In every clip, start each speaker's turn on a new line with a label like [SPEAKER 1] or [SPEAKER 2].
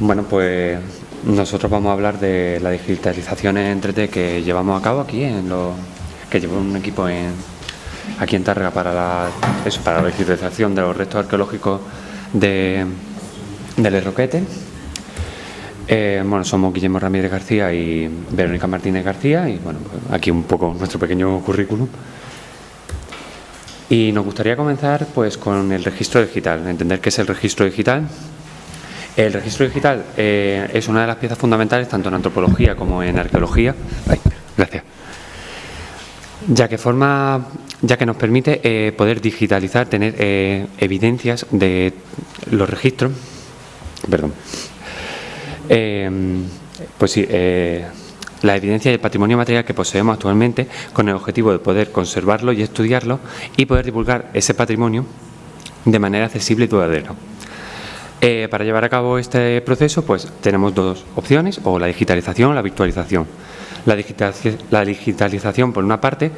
[SPEAKER 1] Bueno, pues nosotros vamos a hablar de la digitalización en 3D que llevamos a cabo aquí, que lleva un equipo aquí en Tárrega para la digitalización de los restos arqueológicos del Roquete. Bueno, somos Guillermo Ramírez García y Verónica Martínez García, y bueno, pues aquí un poco nuestro pequeño currículum. Y nos gustaría comenzar pues con el registro digital, entender qué es el registro digital. El registro digital es una de las piezas fundamentales tanto en antropología como en arqueología. Gracias. Ya que nos permite poder digitalizar, tener evidencias de los registros. Perdón. Pues sí, la evidencia del patrimonio material que poseemos actualmente, con el objetivo de poder conservarlo y estudiarlo y poder divulgar ese patrimonio de manera accesible y duradera. Para llevar a cabo este proceso, pues tenemos dos opciones, o la digitalización o la virtualización. La digitalización, por una parte,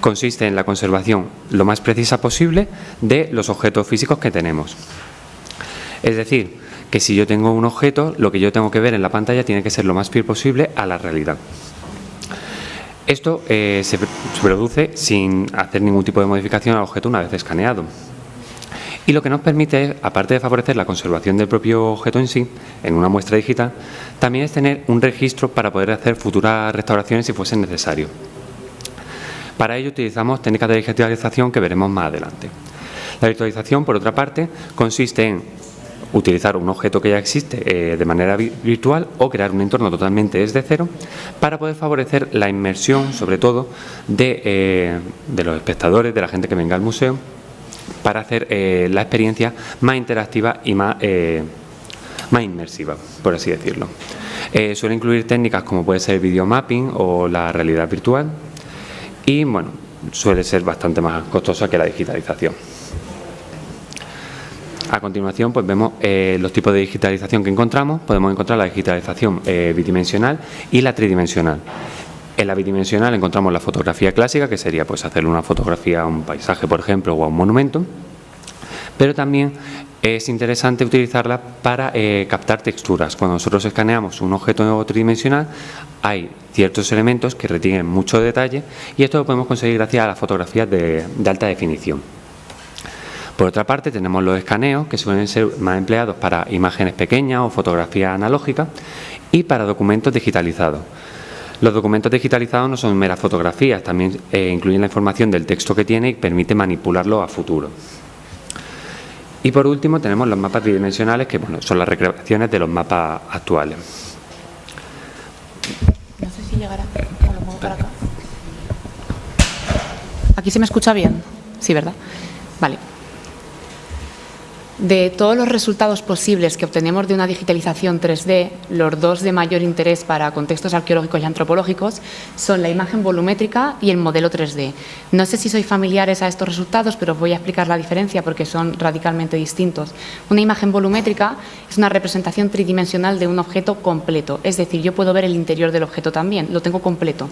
[SPEAKER 1] consiste en la conservación lo más precisa posible de los objetos físicos que tenemos. Es decir, que si yo tengo un objeto, lo que yo tengo que ver en la pantalla tiene que ser lo más fiel posible a la realidad. Esto se produce sin hacer ningún tipo de modificación al objeto una vez escaneado. Y lo que nos permite, aparte de favorecer la conservación del propio objeto en sí, en una muestra digital, también es tener un registro para poder hacer futuras restauraciones si fuese necesario. Para ello utilizamos técnicas de digitalización que veremos más adelante. La virtualización, por otra parte, consiste en utilizar un objeto que ya existe de manera virtual o crear un entorno totalmente desde cero para poder favorecer la inmersión, sobre todo, de los espectadores, de la gente que venga al museo, para hacer la experiencia más interactiva y más inmersiva, por así decirlo. Suele incluir técnicas como puede ser el videomapping o la realidad virtual y, bueno, suele ser bastante más costosa que la digitalización. A continuación, pues vemos los tipos de digitalización que encontramos. Podemos encontrar la digitalización bidimensional y la tridimensional. En la bidimensional encontramos la fotografía clásica, que sería pues hacerle una fotografía a un paisaje, por ejemplo, o a un monumento, pero también es interesante utilizarla para captar texturas. Cuando nosotros escaneamos un objeto tridimensional, hay ciertos elementos que retienen mucho detalle y esto lo podemos conseguir gracias a las fotografías de alta definición. Por otra parte, tenemos los escaneos, que suelen ser más empleados para imágenes pequeñas o fotografías analógicas y para documentos digitalizados. Los documentos digitalizados no son meras fotografías, también incluyen la información del texto que tiene y permite manipularlo a futuro. Y por último tenemos los mapas tridimensionales, que bueno, son las recreaciones de los mapas actuales.
[SPEAKER 2] No sé si llegará, o lo muevo para acá. ¿Aquí se me escucha bien? Sí, ¿verdad? Vale. De todos los resultados posibles que obtenemos de una digitalización 3D, los dos de mayor interés para contextos arqueológicos y antropológicos son la imagen volumétrica y el modelo 3D. No sé si sois familiares a estos resultados, pero os voy a explicar la diferencia porque son radicalmente distintos. Una imagen volumétrica es una representación tridimensional de un objeto completo, es decir, yo puedo ver el interior del objeto también, lo tengo completo,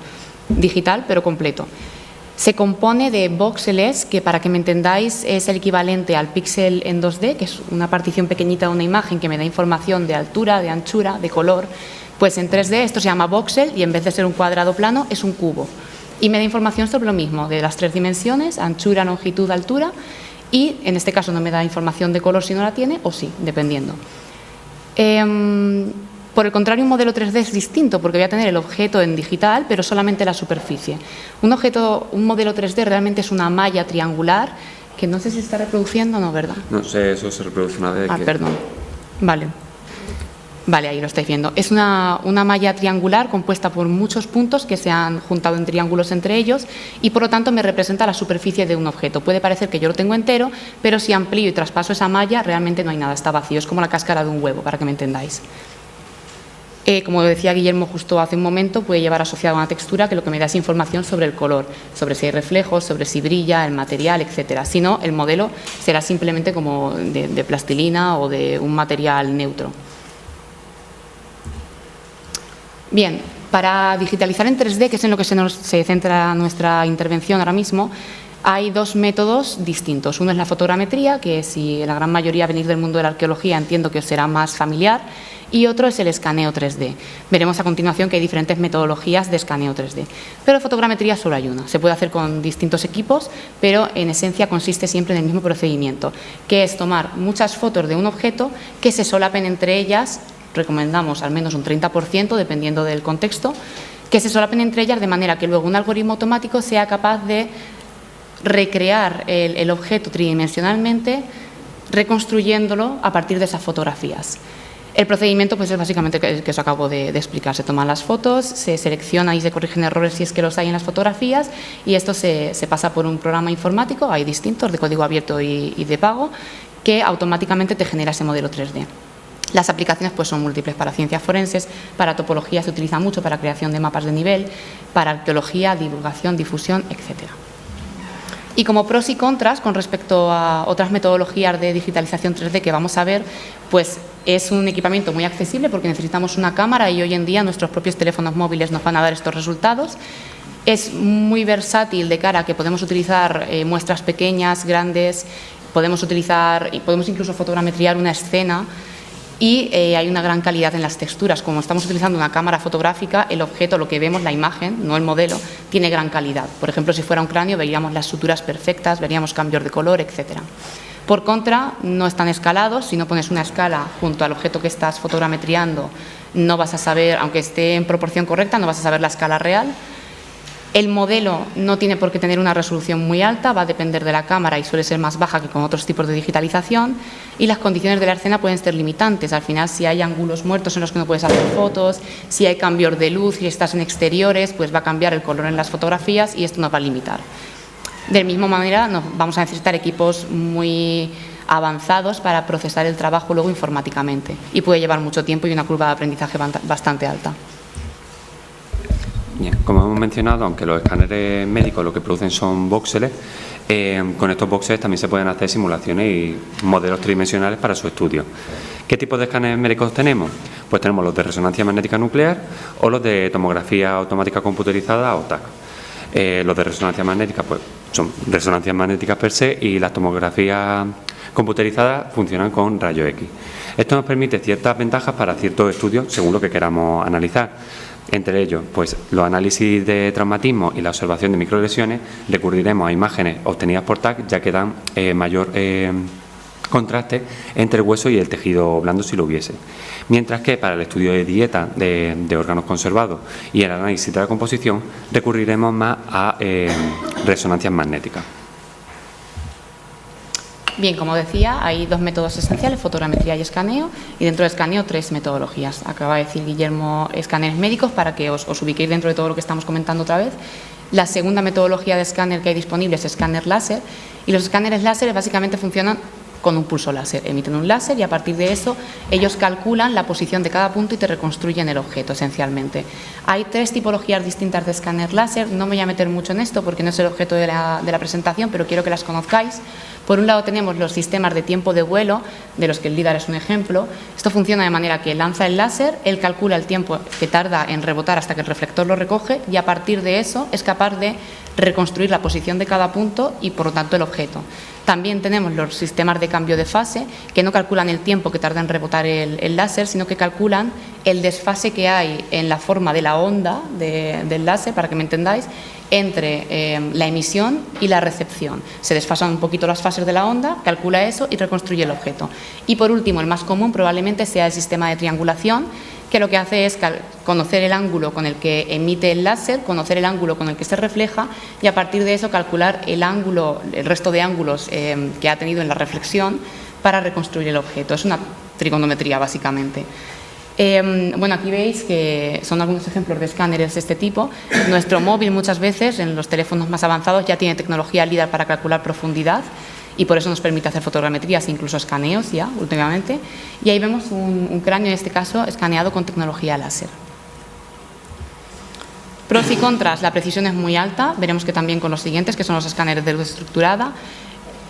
[SPEAKER 2] digital pero completo. Se compone de voxeles, que para que me entendáis es el equivalente al píxel en 2D, que es una partición pequeñita de una imagen que me da información de altura, de anchura, de color. Pues en 3D esto se llama voxel y en vez de ser un cuadrado plano es un cubo. Y me da información sobre lo mismo, de las tres dimensiones, anchura, longitud, altura, y en este caso no me da información de color si no la tiene, o sí, dependiendo. Por el contrario, un modelo 3D es distinto porque voy a tener el objeto en digital, pero solamente la superficie. Un modelo 3D realmente es una malla triangular, que no sé si se está reproduciendo o no, ¿verdad?
[SPEAKER 1] No sé, eso se reproduce una vez.
[SPEAKER 2] Perdón. Vale. Vale, ahí lo estáis viendo. Es una malla triangular compuesta por muchos puntos que se han juntado en triángulos entre ellos y por lo tanto me representa la superficie de un objeto. Puede parecer que yo lo tengo entero, pero si amplío y traspaso esa malla realmente no hay nada, está vacío. Es como la cáscara de un huevo, para que me entendáis. Como decía Guillermo justo hace un momento, puede llevar asociada una textura que lo que me da es información sobre el color, sobre si hay reflejos, sobre si brilla, el material, etcétera. Si no, el modelo será simplemente como de plastilina o de un material neutro. Bien, para digitalizar en 3D, que es en lo que se centra nuestra intervención ahora mismo, Hay dos métodos distintos. Uno es la fotogrametría, que si la gran mayoría venís del mundo de la arqueología entiendo que os será más familiar, y otro es el escaneo 3D. Veremos a continuación que hay diferentes metodologías de escaneo 3D. Pero fotogrametría solo hay una. Se puede hacer con distintos equipos, pero en esencia consiste siempre en el mismo procedimiento, que es tomar muchas fotos de un objeto que se solapen entre ellas, recomendamos al menos un 30%, dependiendo del contexto, que se solapen entre ellas de manera que luego un algoritmo automático sea capaz de recrear el objeto tridimensionalmente, reconstruyéndolo a partir de esas fotografías. El procedimiento pues es básicamente que os acabo de explicar. Se toman las fotos, se selecciona y se corrigen errores si es que los hay en las fotografías, y esto se pasa por un programa informático, hay distintos, de código abierto y de pago, que automáticamente te genera ese modelo 3D. Las aplicaciones pues son múltiples: para ciencias forenses, para topología se utiliza mucho, para creación de mapas de nivel, para arqueología, divulgación, difusión, etcétera. Y como pros y contras con respecto a otras metodologías de digitalización 3D que vamos a ver, pues es un equipamiento muy accesible porque necesitamos una cámara y hoy en día nuestros propios teléfonos móviles nos van a dar estos resultados. Es muy versátil de cara a que podemos utilizar muestras pequeñas, grandes, podemos incluso fotogrametriar una escena. Y hay una gran calidad en las texturas. Como estamos utilizando una cámara fotográfica, el objeto, lo que vemos, la imagen, no el modelo, tiene gran calidad. Por ejemplo, si fuera un cráneo, veríamos las suturas perfectas, veríamos cambios de color, etcétera. Por contra, no están escalados. Si no pones una escala junto al objeto que estás fotogrametriando, no vas a saber, aunque esté en proporción correcta, no vas a saber la escala real. El modelo no tiene por qué tener una resolución muy alta, va a depender de la cámara y suele ser más baja que con otros tipos de digitalización, y las condiciones de la escena pueden ser limitantes. Al final, si hay ángulos muertos en los que no puedes hacer fotos, si hay cambios de luz y estás en exteriores, pues va a cambiar el color en las fotografías y esto nos va a limitar. De la misma manera, vamos a necesitar equipos muy avanzados para procesar el trabajo luego informáticamente, y puede llevar mucho tiempo y una curva de aprendizaje bastante alta.
[SPEAKER 1] Bien, como hemos mencionado, aunque los escáneres médicos lo que producen son voxeles, con estos voxeles también se pueden hacer simulaciones y modelos tridimensionales para su estudio. ¿Qué tipo de escáneres médicos tenemos? Pues tenemos los de resonancia magnética nuclear o los de tomografía automática computerizada o TAC. Los de resonancia magnética pues son resonancias magnéticas per se, y las tomografías computerizadas funcionan con rayos X. Esto nos permite ciertas ventajas para ciertos estudios según lo que queramos analizar. Entre ellos, pues los análisis de traumatismo y la observación de microlesiones recurriremos a imágenes obtenidas por TAC, ya que dan mayor contraste entre el hueso y el tejido blando si lo hubiese. Mientras que para el estudio de dieta de órganos conservados y el análisis de la composición recurriremos más a resonancias magnéticas.
[SPEAKER 2] Bien, como decía, hay dos métodos esenciales: fotogrametría y escaneo, y dentro del escaneo 3 metodologías. Acaba de decir Guillermo escáneres médicos, para que os ubiquéis dentro de todo lo que estamos comentando otra vez. La segunda metodología de escáner que hay disponible es escáner láser, y los escáneres láser básicamente funcionan con un pulso láser. Emiten un láser y a partir de eso ellos calculan la posición de cada punto y te reconstruyen el objeto esencialmente. Hay 3 tipologías distintas de escáner láser. No me voy a meter mucho en esto porque no es el objeto de la presentación, pero quiero que las conozcáis. Por un lado tenemos los sistemas de tiempo de vuelo, de los que el LIDAR es un ejemplo. Esto funciona de manera que lanza el láser, él calcula el tiempo que tarda en rebotar hasta que el reflector lo recoge, y a partir de eso es capaz de reconstruir la posición de cada punto y por lo tanto el objeto. También tenemos los sistemas de cambio de fase, que no calculan el tiempo que tarda en rebotar el láser, sino que calculan el desfase que hay en la forma de la onda del láser, para que me entendáis, entre la emisión y la recepción. Se desfasan un poquito las fases de la onda, calcula eso y reconstruye el objeto. Y por último, el más común probablemente sea el sistema de triangulación, que lo que hace es conocer el ángulo con el que emite el láser, conocer el ángulo con el que se refleja, y a partir de eso calcular el resto de ángulos que ha tenido en la reflexión para reconstruir el objeto. Es una trigonometría básicamente. Bueno, aquí veis que son algunos ejemplos de escáneres de este tipo. Nuestro móvil muchas veces, en los teléfonos más avanzados, ya tiene tecnología LIDAR para calcular profundidad, y por eso nos permite hacer fotogrametrías e incluso escaneos ya últimamente. Y ahí vemos un cráneo, en este caso, escaneado con tecnología láser. Pros y contras: la precisión es muy alta. Veremos que también con los siguientes, que son los escáneres de luz estructurada.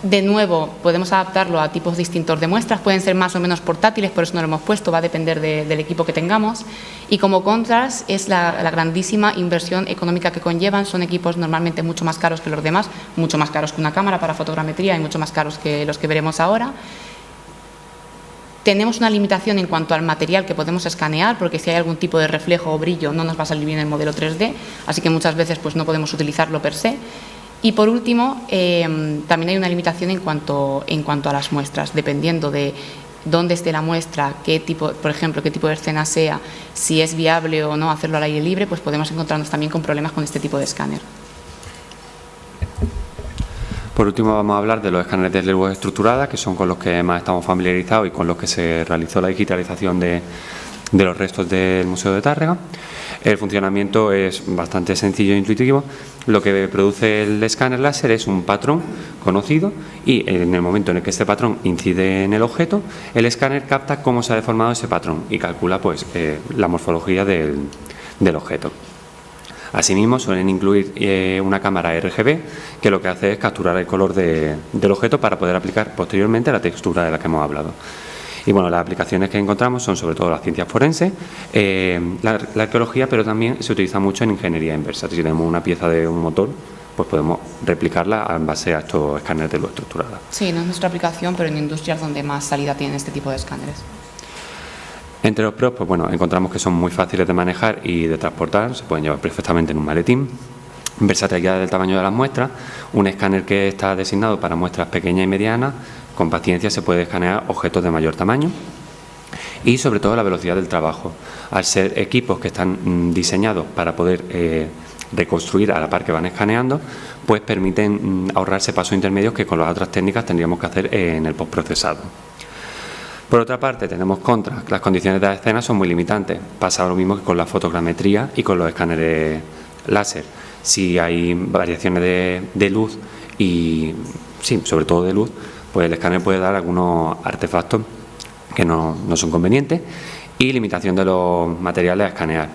[SPEAKER 2] De nuevo, podemos adaptarlo a tipos distintos de muestras, pueden ser más o menos portátiles, por eso no lo hemos puesto, va a depender del equipo que tengamos. Y como contras es la grandísima inversión económica que conllevan, son equipos normalmente mucho más caros que los demás, mucho más caros que una cámara para fotogrametría y mucho más caros que los que veremos ahora. Tenemos una limitación en cuanto al material que podemos escanear, porque si hay algún tipo de reflejo o brillo no nos va a salir bien el modelo 3D, así que muchas veces pues, no podemos utilizarlo per se. Y por último, también hay una limitación en cuanto a las muestras, dependiendo de dónde esté la muestra, qué tipo, por ejemplo, qué tipo de escena sea, si es viable o no hacerlo al aire libre, pues podemos encontrarnos también con problemas con este tipo de escáner.
[SPEAKER 1] Por último, vamos a hablar de los escáneres de luz estructurada, que son con los que más estamos familiarizados y con los que se realizó la digitalización de los restos del Museo de Tárrega. El funcionamiento es bastante sencillo e intuitivo. Lo que produce el escáner láser es un patrón conocido y en el momento en el que este patrón incide en el objeto, el escáner capta cómo se ha deformado ese patrón y calcula pues, la morfología del objeto. Asimismo, suelen incluir una cámara RGB que lo que hace es capturar el color del objeto para poder aplicar posteriormente la textura de la que hemos hablado. Y bueno, las aplicaciones que encontramos son sobre todo las ciencias forenses, la arqueología, pero también se utiliza mucho en ingeniería inversa. Si tenemos una pieza de un motor, pues podemos replicarla en base a estos escáneres de luz estructurada.
[SPEAKER 2] Sí, no es nuestra aplicación, pero en industrias donde más salida tienen este tipo de escáneres.
[SPEAKER 1] Entre los pros, pues bueno, encontramos que son muy fáciles de manejar y de transportar, se pueden llevar perfectamente en un maletín. Versatilidad del tamaño de las muestras, un escáner que está designado para muestras pequeñas y medianas, con paciencia se puede escanear objetos de mayor tamaño. Y sobre todo la velocidad del trabajo, al ser equipos que están diseñados para poder reconstruir a la par que van escaneando, pues permiten ahorrarse pasos intermedios que con las otras técnicas tendríamos que hacer en el postprocesado. Por otra parte, tenemos contras. Las condiciones de la escena son muy limitantes. Pasa lo mismo que con la fotogrametría y con los escáneres láser. Si hay variaciones de luz y, sí, sobre todo de luz, pues el escáner puede dar algunos artefactos que no son convenientes y limitación de los materiales a escanear.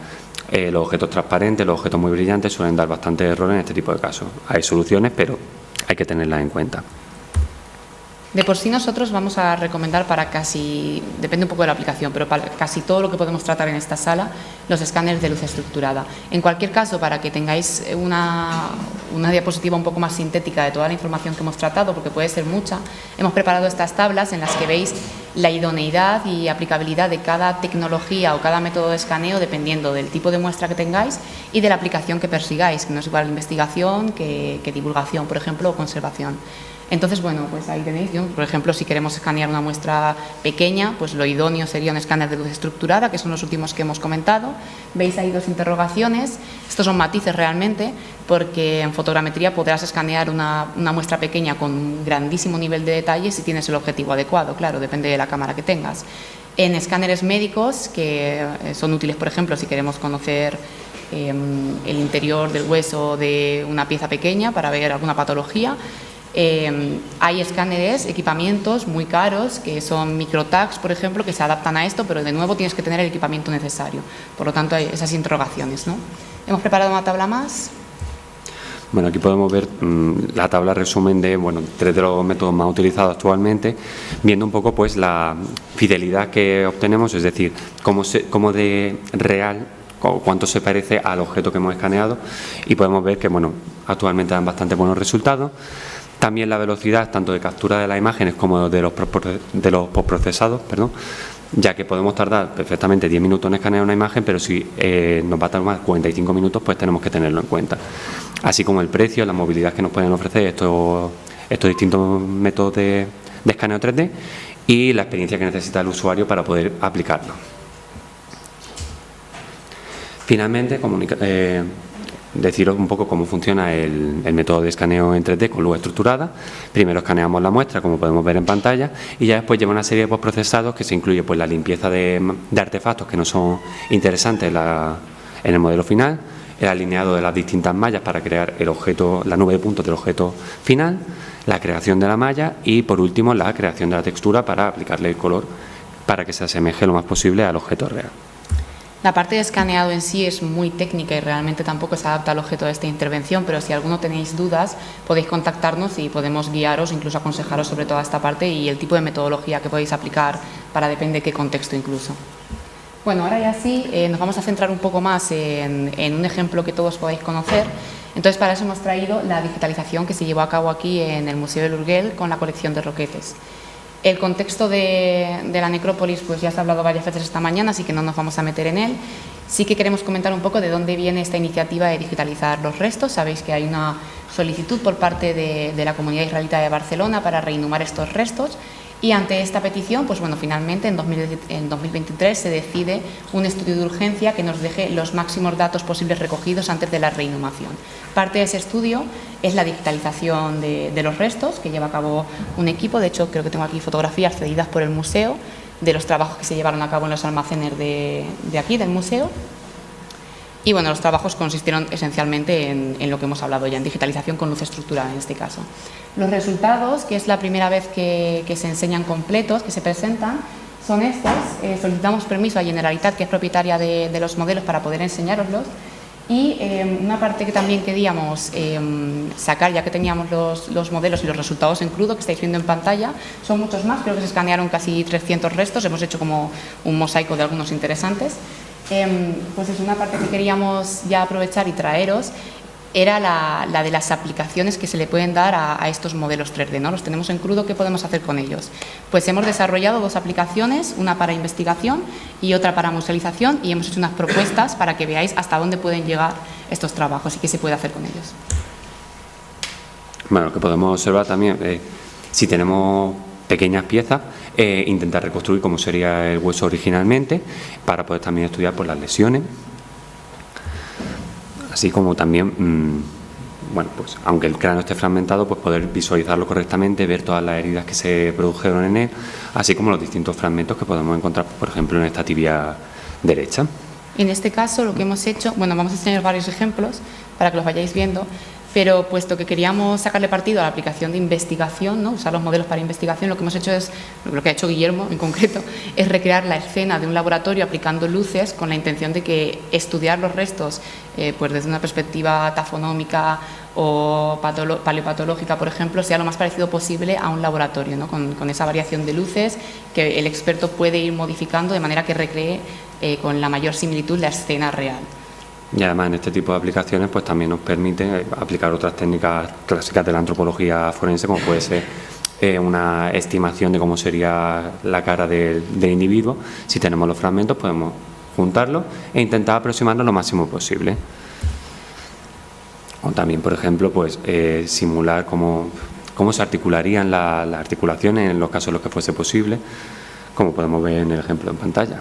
[SPEAKER 1] Los objetos transparentes, los objetos muy brillantes suelen dar bastantes errores en este tipo de casos. Hay soluciones, pero hay que tenerlas en cuenta.
[SPEAKER 2] De por sí nosotros vamos a recomendar para casi, depende un poco de la aplicación, pero para casi todo lo que podemos tratar en esta sala, los escáneres de luz estructurada. En cualquier caso, para que tengáis una diapositiva un poco más sintética de toda la información que hemos tratado, porque puede ser mucha, hemos preparado estas tablas en las que veis la idoneidad y aplicabilidad de cada tecnología o cada método de escaneo dependiendo del tipo de muestra que tengáis y de la aplicación que persigáis, que no es igual investigación que divulgación, por ejemplo, o conservación. Entonces, bueno, pues ahí tenéis, por ejemplo, si queremos escanear una muestra pequeña, pues lo idóneo sería un escáner de luz estructurada, que son los últimos que hemos comentado. Veis ahí dos interrogaciones, estos son matices realmente, porque en fotogrametría podrás escanear una muestra pequeña con un grandísimo nivel de detalle si tienes el objetivo adecuado, claro, depende de la cámara que tengas. En escáneres médicos, que son útiles, por ejemplo, si queremos conocer el interior del hueso de una pieza pequeña para ver alguna patología, hay escáneres, equipamientos muy caros que son microtags, por ejemplo, que se adaptan a esto, pero de nuevo tienes que tener el equipamiento necesario. Por lo tanto, hay esas interrogaciones, ¿no? Hemos preparado una tabla más.
[SPEAKER 1] Bueno, aquí podemos ver la tabla resumen de tres de los métodos más utilizados actualmente, viendo un poco pues la fidelidad que obtenemos, es decir, cómo de real o cuánto se parece al objeto que hemos escaneado, y podemos ver que actualmente dan bastante buenos resultados. También la velocidad tanto de captura de las imágenes como de los postprocesados, ya que podemos tardar perfectamente 10 minutos en escanear una imagen, pero si nos va a tardar 45 minutos, pues tenemos que tenerlo en cuenta. Así como el precio, la movilidad que nos pueden ofrecer estos distintos métodos de escaneo 3D y la experiencia que necesita el usuario para poder aplicarlo. Finalmente, deciros un poco cómo funciona el método de escaneo en 3D con luz estructurada. Primero escaneamos la muestra, como podemos ver en pantalla, y ya después lleva una serie de postprocesados que se incluye pues la limpieza de artefactos que no son interesantes en el modelo final, el alineado de las distintas mallas para crear el objeto, la nube de puntos del objeto final, la creación de la malla y por último la creación de la textura para aplicarle el color para que se asemeje lo más posible al objeto real.
[SPEAKER 2] La parte de escaneado en sí es muy técnica y realmente tampoco se adapta al objeto de esta intervención, pero si alguno tenéis dudas podéis contactarnos y podemos guiaros, incluso aconsejaros sobre toda esta parte y el tipo de metodología que podéis aplicar para depende de qué contexto incluso. Bueno, ahora ya sí nos vamos a centrar un poco más en un ejemplo que todos podéis conocer. Entonces, para eso hemos traído la digitalización que se llevó a cabo aquí en el Museo del Urgell con la colección de Roquetes. El contexto de la necrópolis pues ya se ha hablado varias veces esta mañana, así que no nos vamos a meter en él. Sí que queremos comentar un poco de dónde viene esta iniciativa de digitalizar los restos. Sabéis que hay una solicitud por parte de la comunidad israelita de Barcelona para reinhumar estos restos. Y ante esta petición, pues bueno, finalmente en 2023 se decide un estudio de urgencia que nos deje los máximos datos posibles recogidos antes de la reinhumación. Parte de ese estudio es la digitalización de los restos que lleva a cabo un equipo. De hecho, creo que tengo aquí fotografías cedidas por el museo de los trabajos que se llevaron a cabo en los almacenes de aquí, del museo. Y bueno, los trabajos consistieron esencialmente en lo que hemos hablado ya, en digitalización con luz estructurada en este caso. Los resultados, que es la primera vez que se enseñan completos, que se presentan, son estos. Solicitamos permiso a Generalitat, que es propietaria de los modelos, para poder enseñároslos. Y una parte que también queríamos sacar, ya que teníamos los modelos y los resultados en crudo que estáis viendo en pantalla, son muchos más, creo que se escanearon casi 300 restos, hemos hecho como un mosaico de algunos interesantes. Pues es una parte que queríamos ya aprovechar y traeros, era la de las aplicaciones que se le pueden dar a estos modelos 3D, ¿no? Los tenemos en crudo, ¿qué podemos hacer con ellos? Pues hemos desarrollado dos aplicaciones, una para investigación y otra para musealización, y hemos hecho unas propuestas para que veáis hasta dónde pueden llegar estos trabajos y qué se puede hacer con ellos.
[SPEAKER 1] Bueno, lo que podemos observar también, si tenemos pequeñas piezas, intentar reconstruir cómo sería el hueso originalmente, para poder también estudiar pues, las lesiones, así como también, bueno, pues aunque el cráneo esté fragmentado, pues poder visualizarlo correctamente, ver todas las heridas que se produjeron en él, así como los distintos fragmentos que podemos encontrar, por ejemplo, en esta tibia derecha.
[SPEAKER 2] En este caso lo que hemos hecho, bueno, vamos a enseñar varios ejemplos para que los vayáis viendo, pero puesto que queríamos sacarle partido a la aplicación de investigación, ¿no? Usar los modelos para investigación, lo que hemos hecho es, lo que ha hecho Guillermo en concreto, es recrear la escena de un laboratorio aplicando luces con la intención de que estudiar los restos pues desde una perspectiva tafonómica o paleopatológica, por ejemplo, sea lo más parecido posible a un laboratorio, ¿no? Con esa variación de luces que el experto puede ir modificando de manera que recree con la mayor similitud la escena real.
[SPEAKER 1] Y además en este tipo de aplicaciones pues también nos permite aplicar otras técnicas clásicas de la antropología forense, como puede ser una estimación de cómo sería la cara del individuo. Si tenemos los fragmentos podemos juntarlos e intentar aproximarnos lo máximo posible. O también, por ejemplo, pues simular cómo se articularían las articulaciones en los casos en los que fuese posible, como podemos ver en el ejemplo en pantalla.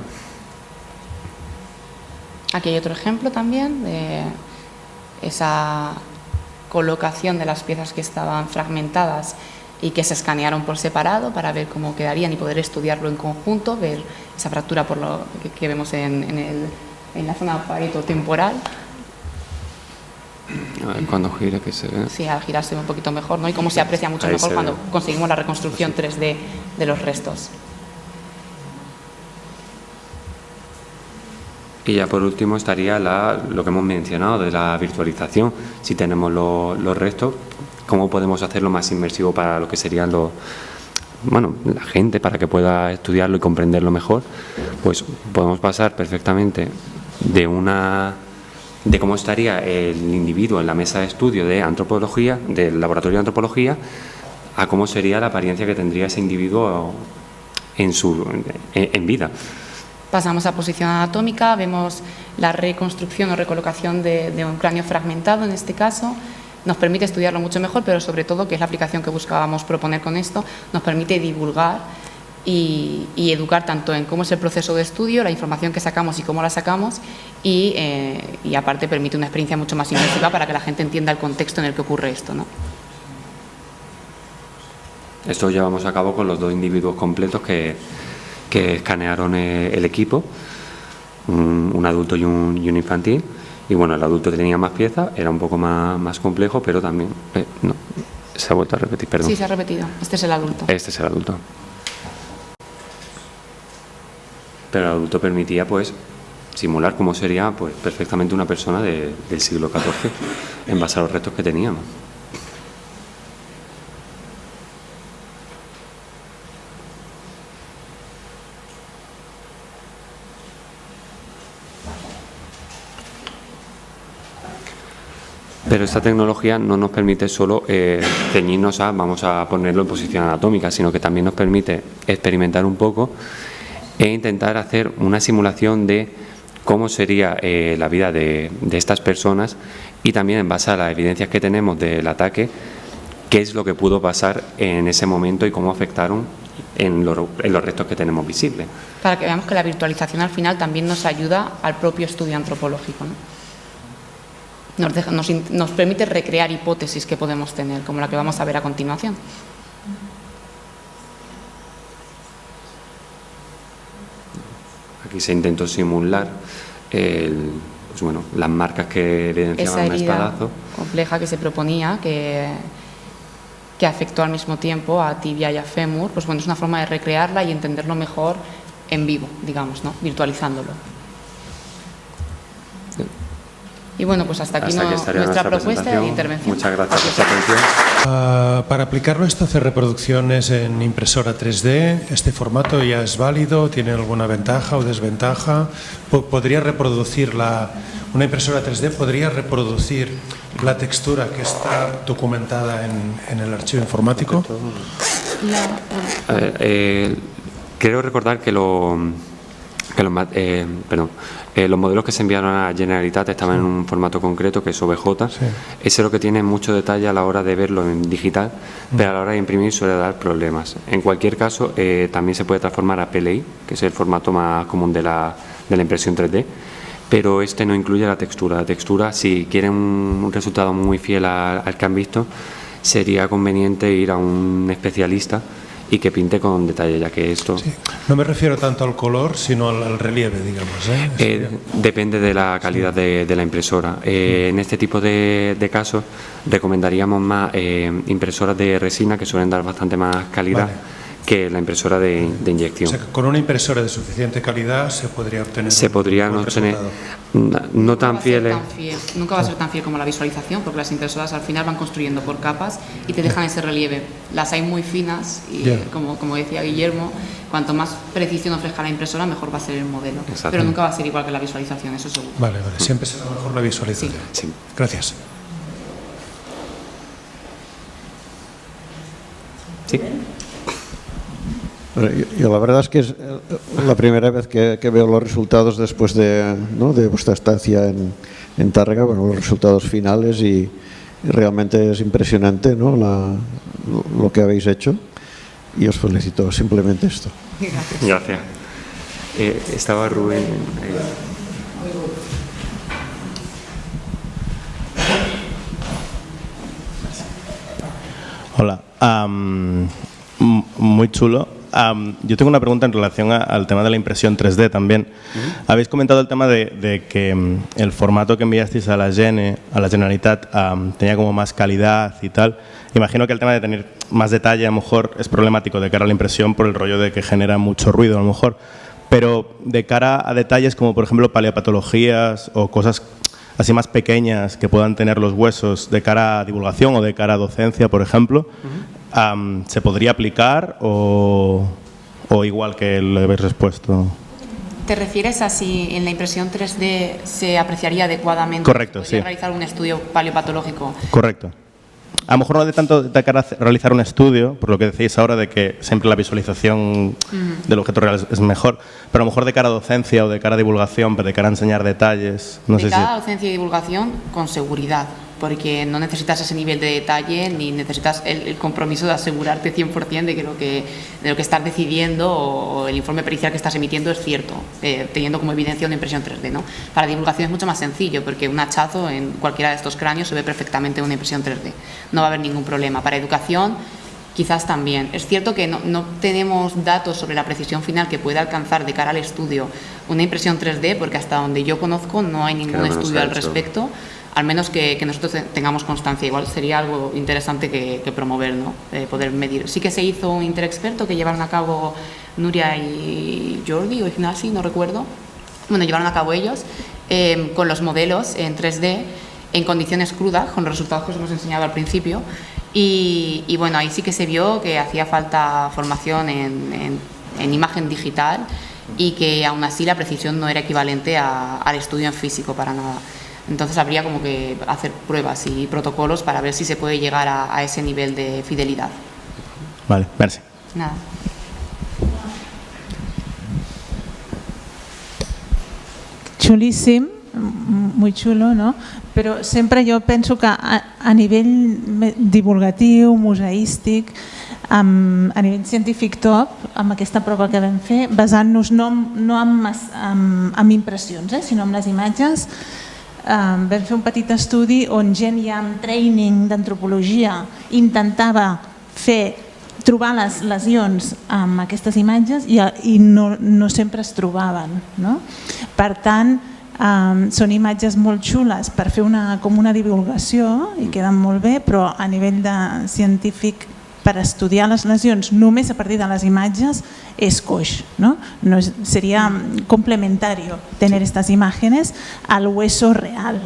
[SPEAKER 2] Aquí hay otro ejemplo también de esa colocación de las piezas que estaban fragmentadas y que se escanearon por separado para ver cómo quedarían y poder estudiarlo en conjunto, ver esa fractura por lo que vemos en la zona parieto-temporal.
[SPEAKER 1] A ver, cuando gire que se ve.
[SPEAKER 2] Sí, al girar se ve un poquito mejor, ¿no? Y cómo se aprecia mucho mejor cuando conseguimos la reconstrucción 3D de los restos.
[SPEAKER 1] Y ya por último estaría lo que hemos mencionado de la virtualización. Si tenemos los restos, ¿cómo podemos hacerlo más inmersivo para lo que serían la gente, para que pueda estudiarlo y comprenderlo mejor? Pues podemos pasar perfectamente de cómo estaría el individuo en la mesa de estudio de antropología, del laboratorio de antropología, a cómo sería la apariencia que tendría ese individuo en vida.
[SPEAKER 2] Pasamos a posición anatómica, vemos la reconstrucción o recolocación de un cráneo fragmentado en este caso. Nos permite estudiarlo mucho mejor, pero sobre todo, que es la aplicación que buscábamos proponer con esto, nos permite divulgar y educar tanto en cómo es el proceso de estudio, la información que sacamos y cómo la sacamos, y aparte permite una experiencia mucho más inmersiva para que la gente entienda el contexto en el que ocurre esto, ¿no?
[SPEAKER 1] Esto lo llevamos a cabo con los dos individuos completos que escanearon el equipo, un adulto y un infantil. Y bueno, el adulto tenía más piezas, era un poco más complejo, pero también no, se ha vuelto a repetir, perdón.
[SPEAKER 2] Sí, se ha repetido. Este es el adulto.
[SPEAKER 1] Este es el adulto. Pero el adulto permitía pues simular cómo sería pues, perfectamente una persona del siglo XIV en base a los restos que teníamos. Pero esta tecnología no nos permite solo ceñirnos a, vamos a ponerlo en posición anatómica, sino que también nos permite experimentar un poco e intentar hacer una simulación de cómo sería la vida de estas personas y también en base a las evidencias que tenemos del ataque, qué es lo que pudo pasar en ese momento y cómo afectaron en los restos que tenemos visibles.
[SPEAKER 2] Para que veamos que la virtualización al final también nos ayuda al propio estudio antropológico, ¿no? Nos permite recrear hipótesis que podemos tener, como la que vamos a ver a continuación.
[SPEAKER 1] Aquí se intentó simular pues bueno, las marcas que evidenciaban un espadazo.
[SPEAKER 2] Compleja que se proponía, que afectó al mismo tiempo a tibia y a fémur. Pues bueno, es una forma de recrearla y entenderlo mejor en vivo, digamos, ¿no? Virtualizándolo. Y bueno, pues hasta aquí nuestra propuesta de intervención.
[SPEAKER 1] Muchas gracias por su atención.
[SPEAKER 3] Para aplicarlo esto, hacer reproducciones en impresora 3D, ¿este formato ya es válido? ¿Tiene alguna ventaja o desventaja? ¿Podría reproducir una impresora 3D podría reproducir la textura que está documentada en el archivo informático?
[SPEAKER 1] A ver, creo recordar que los modelos que se enviaron a Generalitat estaban en un formato concreto que es OBJ.
[SPEAKER 3] Sí.
[SPEAKER 1] Ese es lo que tiene mucho detalle a la hora de verlo en digital, pero a la hora de imprimir suele dar problemas. En cualquier caso, también se puede transformar a PLI, que es el formato más común de la impresión 3D, pero este no incluye la textura. La textura, si quieren un resultado muy fiel al que han visto, sería conveniente ir a un especialista y que pinte con detalle, ya que esto...
[SPEAKER 3] Sí. No me refiero tanto al color, sino al relieve, digamos.
[SPEAKER 1] Depende de la calidad de la impresora. En este tipo de casos recomendaríamos más impresoras de resina, que suelen dar bastante más calidad, vale, que la impresora de inyección.
[SPEAKER 3] O sea, que con una impresora de suficiente calidad se podría obtener
[SPEAKER 1] no tan fieles.
[SPEAKER 2] Nunca va a ser tan fiel como la visualización, porque las impresoras al final van construyendo por capas y te dejan ese relieve. Las hay muy finas y, como decía Guillermo, cuanto más precisión ofrezca la impresora, mejor va a ser el modelo. Pero nunca va a ser igual que la visualización, eso seguro.
[SPEAKER 3] Vale, siempre será mejor la visualización.
[SPEAKER 1] Sí.
[SPEAKER 3] Gracias.
[SPEAKER 1] Sí.
[SPEAKER 4] Yo la verdad es que es la primera vez que veo los resultados después de vuestra estancia en Tárrega, bueno, los resultados finales, y realmente es impresionante, ¿no? Lo que habéis hecho, y os felicito, simplemente esto.
[SPEAKER 1] Gracias. Estaba Rubén.
[SPEAKER 5] Hola. Muy chulo. Yo tengo una pregunta en relación al tema de la impresión 3D también. Habéis comentado el tema de que el formato que enviasteis a la Generalitat tenía como más calidad y tal. Imagino que el tema de tener más detalle a lo mejor es problemático de cara a la impresión por el rollo de que genera mucho ruido a lo mejor. Pero de cara a detalles como por ejemplo paleopatologías o cosas así más pequeñas que puedan tener los huesos de cara a divulgación o de cara a docencia, por ejemplo, ¿se podría aplicar o igual que le habéis respuesto?
[SPEAKER 2] ¿Te refieres a si en la impresión 3D se apreciaría adecuadamente?
[SPEAKER 5] Correcto, sí.
[SPEAKER 2] Realizar un estudio paleopatológico.
[SPEAKER 5] Correcto. A lo mejor no de tanto de cara a realizar un estudio, por lo que decís ahora de que siempre la visualización del objeto real es mejor, pero a lo mejor de cara a docencia o de cara a divulgación, pero de cara a enseñar detalles.
[SPEAKER 2] De cara a docencia y divulgación, con seguridad, porque no necesitas ese nivel de detalle ni necesitas el compromiso de asegurarte 100% de lo que estás decidiendo o el informe pericial que estás emitiendo es cierto, teniendo como evidencia una impresión 3D, ¿no? Para divulgación es mucho más sencillo, porque un hachazo en cualquiera de estos cráneos se ve perfectamente en una impresión 3D. No va a haber ningún problema. Para educación, quizás también. Es cierto que no tenemos datos sobre la precisión final que pueda alcanzar de cara al estudio una impresión 3D, porque hasta donde yo conozco no hay ningún estudio al respecto. Al menos que nosotros tengamos constancia. Igual sería algo interesante que promover, ¿no? Poder medir. Sí que se hizo un interexperto que llevaron a cabo Nuria y Jordi o Ignasi, no recuerdo, llevaron a cabo ellos con los modelos en 3D en condiciones crudas, con los resultados que os hemos enseñado al principio. Y bueno, ahí sí que se vio que hacía falta formación en imagen digital y que aún así la precisión no era equivalente al estudio en físico para nada. Entonces habría como que hacer pruebas y protocolos para ver si se puede llegar a ese nivel de fidelidad.
[SPEAKER 5] Vale, merci.
[SPEAKER 2] Nada.
[SPEAKER 6] Chulíssim, muy chulo, no? Però sempre jo penso que a nivell divulgatiu, museístic, a nivell científic top, amb aquesta prova que vam fer, basant-nos no en impressions, sinó en les imatges, vam fer un petit estudi on gent ja amb training d'antropologia intentava trobar les lesions amb aquestes imatges i no sempre es trobaven. Per tant, són imatges molt xules per fer com una divulgació i queden molt bé, però a nivell científic per estudiar les lesions només a partir de les imatges es coix, ¿no? Sería complementario tener estas imágenes al hueso real.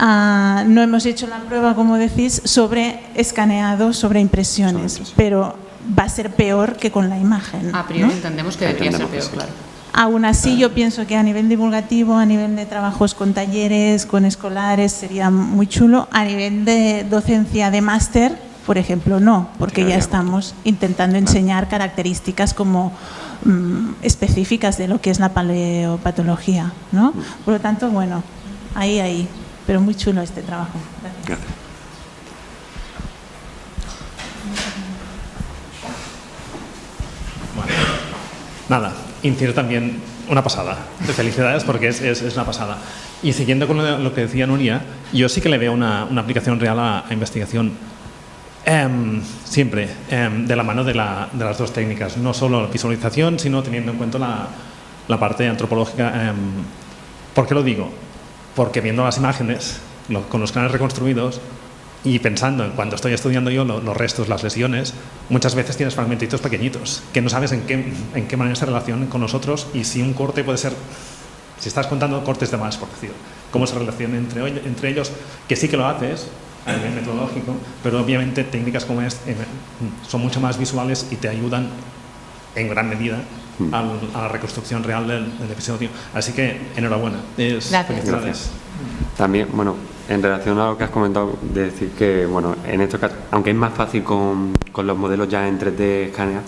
[SPEAKER 6] No hemos hecho la prueba, como decís, sobre escaneado, sobre impresiones, pero va a ser peor que con la imagen.
[SPEAKER 2] A priori entendemos que debería ser peor, claro.
[SPEAKER 6] Aún así, yo pienso que a nivel divulgativo, a nivel de trabajos con talleres, con escolares, sería muy chulo. A nivel de docencia de máster, por ejemplo, no, porque ya estamos intentando enseñar características como específicas de lo que es la paleopatología, ¿no? Por lo tanto, bueno, ahí, pero muy chulo este trabajo. Gracias.
[SPEAKER 7] Bueno, nada, incidir también una pasada. De felicidades porque es una pasada. Y siguiendo con lo que decía Nuria, yo sí que le veo una aplicación real a investigación. Siempre de la mano de las dos técnicas, no solo la visualización, sino teniendo en cuenta la parte antropológica. ¿Por qué lo digo? Porque viendo las imágenes con los canales reconstruidos y pensando en cuando estoy estudiando yo los restos, las lesiones, muchas veces tienes fragmentitos pequeñitos que no sabes en qué manera se relacionan con nosotros y si un corte puede ser, si estás contando cortes de más, por decir, cómo se relaciona entre ellos, que sí que lo haces a nivel metodológico, pero obviamente técnicas como esta son mucho más visuales y te ayudan en gran medida a la reconstrucción real del episodio. Así que enhorabuena. Felicidades.
[SPEAKER 1] También, bueno, en relación a lo que has comentado, de decir que, bueno, en estos casos, aunque es más fácil con los modelos ya en 3D escanea,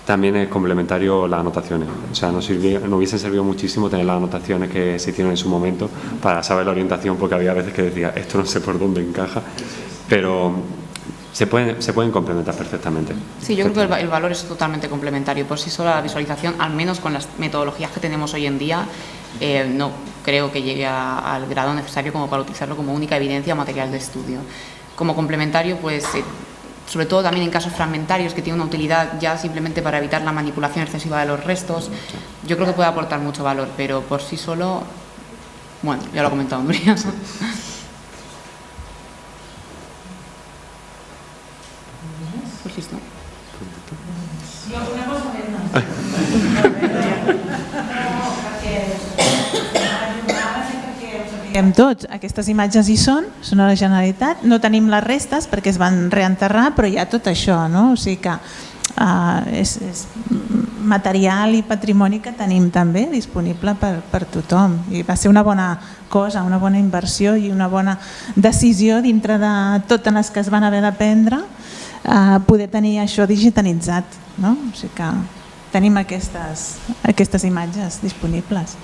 [SPEAKER 1] también es complementario las anotaciones. O sea, nos hubiesen servido muchísimo tener las anotaciones que se hicieron en su momento para saber la orientación, porque había veces que decía, esto no sé por dónde encaja, pero se pueden complementar perfectamente.
[SPEAKER 2] Sí, yo creo que el valor es totalmente complementario. Por sí sola la visualización, al menos con las metodologías que tenemos hoy en día, no creo que llegue al grado necesario como para utilizarlo como única evidencia o material de estudio. Como complementario, pues sobre todo también en casos fragmentarios que tienen una utilidad ya simplemente para evitar la manipulación excesiva de los restos, yo creo que puede aportar mucho valor, pero por sí solo, bueno, ya lo ha comentado Nuria. Pues listo.
[SPEAKER 6] Una cosa més. Tots, aquestes imatges hi són a la Generalitat, no tenim les restes perquè es van reenterrar, però hi ha tot això, no? O sigui que és material i patrimoni que tenim també disponible per tothom i va ser una bona cosa, una bona inversió i una bona decisió dintre de totes les que es van haver de prendre poder tenir això digitalitzat, no? O sigui que tenim aquestes imatges disponibles.